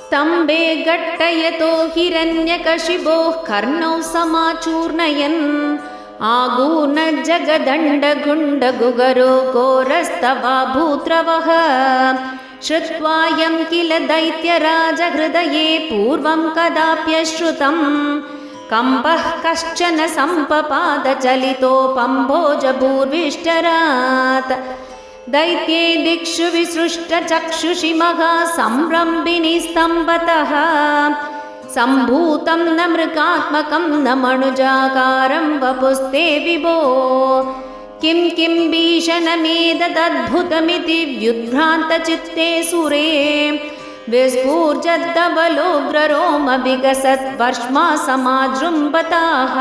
स्तम्भे घट्टयतो हिरण्यकशिपोः कर्णौ समाचूर्णयन् आगूर्णजगदण्डगुण्डगुगरो घोरस्तवा भूत्रवः श्रुत्वायं किल दैत्यराजहृदये पूर्वं कदाप्यश्रुतं कम्पः कश्चन सम्पपादचलितो पम्भोजभूर्विष्टरात् दैत्ये दिक्षु विसृष्टचक्षुषि महासंरम्भिनी स्तम्भतः सम्भूतं न मृगात्मकं न मनुजाकारं वपुस्ते विभो किं किं भीषणमेतदद्भुतमिति व्युद्भ्रान्तचित्ते सुरे विस्फूर्जद्दबलोग्ररोमविगसद्वर्ष्मा समाजृम्भताः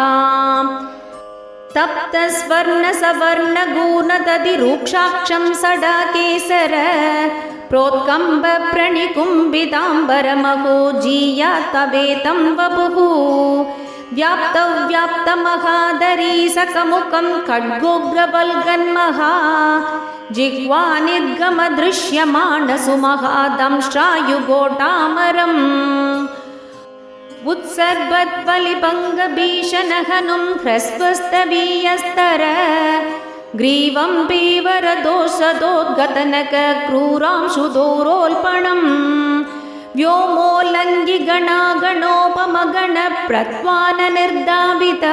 तप्तस्वर्णसवर्णगूर्णदधिरूक्षाक्षं सडाकेसर प्रोत्कम्बप्रणिकुम्भिताम्बरमहो जीयात्तवेतं वपुः व्याप्तव्याप्तमहादरी सकमुखं खड्गोग्रवल्गन्महा जिह्वानिर्गमदृश्यमाणसुमहादंष्ट्रायुगोटामरम् उत्सर्वद्वलिभङ्गभीषणहनुं ह्रस्वस्तवीयस्तर ग्रीवं पीवरदोषदोद्गतनकक्रूरांशुदोरोल्पणम् व्योमोल्लङ्घिगणागणोपमगणप्रत्वाननिर्दावित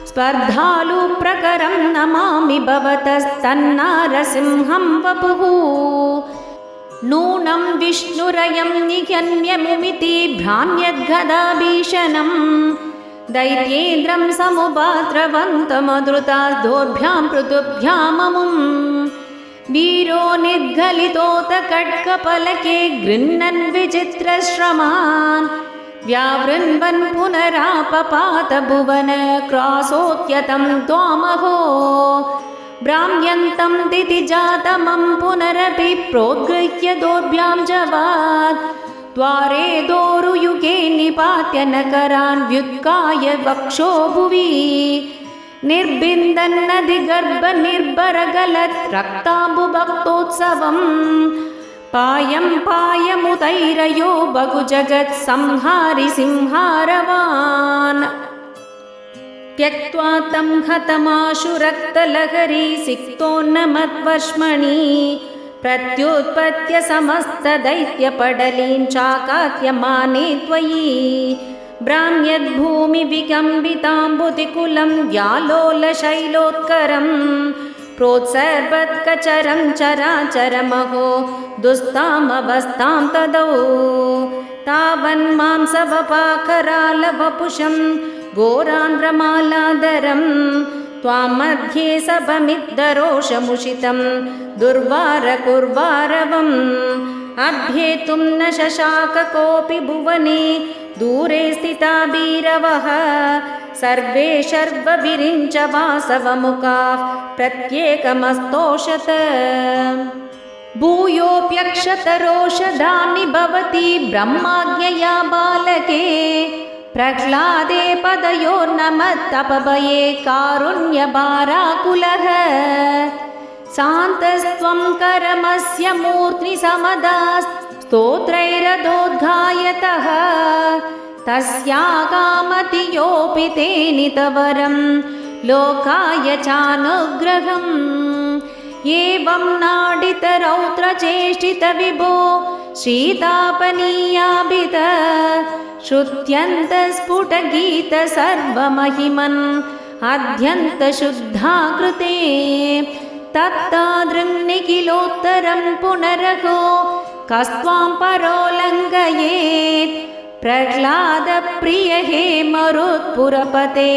स्पर्धालु प्रकरं नमामि भवतस्तन्नारसिंहं वपुः नूनं विष्णुरयं निगन्यमुमिति भ्राम्यद्गदाभीषणं दैत्येन्द्रं समुपात्रवन्तमधृताद्दोर्भ्यां पृथुभ्याममुं वीरो निर्गलितोतकड्गपलके गृह्णन् विचित्रश्रमान् व्यावृण्वन् पुनरापपात भुवन क्रासोत्यतं त्वामहो भ्राम्यन्तं दितिजातमं पुनरपि प्रोद्गृह्य दोर्भ्यां जवात् द्वारे दोरुयुगे निपात्य नकरान् व्युत्काय वक्षो भुवि निर्बिन्दन्नदिगर्भनिर्भरगलत् रक्ताम्बुभक्तोत्सवम् पायं पायमुदैरयो बहुजगत् संहारि सिंहारवान् त्यक्त्वा तं हतमाशु रक्तलहरी सिक्तोन्नमद्वर्ष्मणि प्रत्युत्पत्य समस्तदैत्यपडलीं चाकात्यमाने त्वयि भ्राम्यद्भूमिविकम्बिताम्बुतिकुलं व्यालोलशैलोत्करं प्रोत्सर्वत्कचरं चराचरमहो दुस्तामवस्थां तदौ तावन्मांसवपाकरालवपुषं घोरान्द्रमालादरं त्वां मध्ये सभमिद्धरोषमुषितं दुर्वारकुर्वारवम् अभ्येतुं न शशाक कोऽपि भुवने दूरे स्थिता भीरवः सर्वे शर्वविरिञ्च वासवमुखाः प्रत्येकमस्तोषत भूयोऽप्यक्षतरोषधानि भवति ब्रह्माज्ञया बालके प्रह्लादे पदयोर्नमत्तपभये कारुण्यभाराकुलः शान्तस्त्वं करमस्य मूर्ध्नि समदा स्तोत्रैरधोद्घायतः तस्यागामति योऽपि तेनितवरं लोकाय चानुग्रहम् एवं नाडितरौद्रचेष्टितविभो श्रीतापनीयाभित श्रुत्यन्तस्फुटगीत सर्वमहिमन् अध्यन्तशुद्धाकृते तत्तादृन्निखिलोत्तरं पुनरहो कस्त्वां परोल्लङ्घयेत् प्रह्लादप्रिय हे मरुत्पुरपते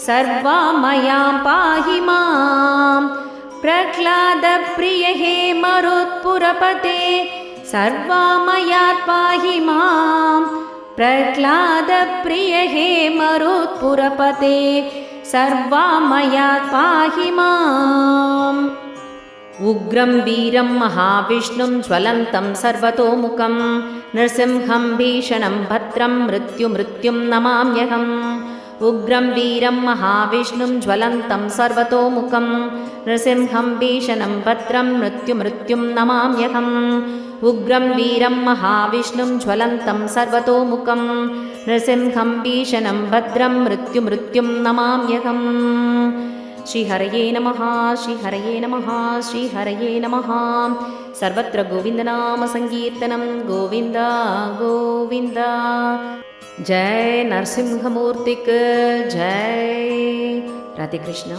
सर्वामयां पाहि माम् प्रह्लादप्रिय हे मरुत्पुरपते सर्वामयात् पाहि माम् प्रह्लादप्रिय हे मरुत्पुरपते सर्वामयात् पाहि माम् उग्रं वीरं महाविष्णुं ज्वलन्तं सर्वतोमुखं नृसिंहं भीषणं भद्रं मृत्युं नमाम्यहम् उग्रं वीरं महाविष्णुं ज्वलन्तं सर्वतोमुखं नृसिंहं भीषणं भद्रं मृत्युं नमाम्यहम् उग्रं वीरं महाविष्णुं ज्वलन्तं सर्वतोमुखं नृसिंहं भीषणं भद्रं मृत्युं नमाम्यहम्। श्रीहरये नमः श्रीहरये नमः श्रीहरये नमः। सर्वत्र गोविन्दनामसङ्कीर्तनं गोविन्द गोविन्द। जय नरसिंहमूर्तिक जय। राधे कृष्ण।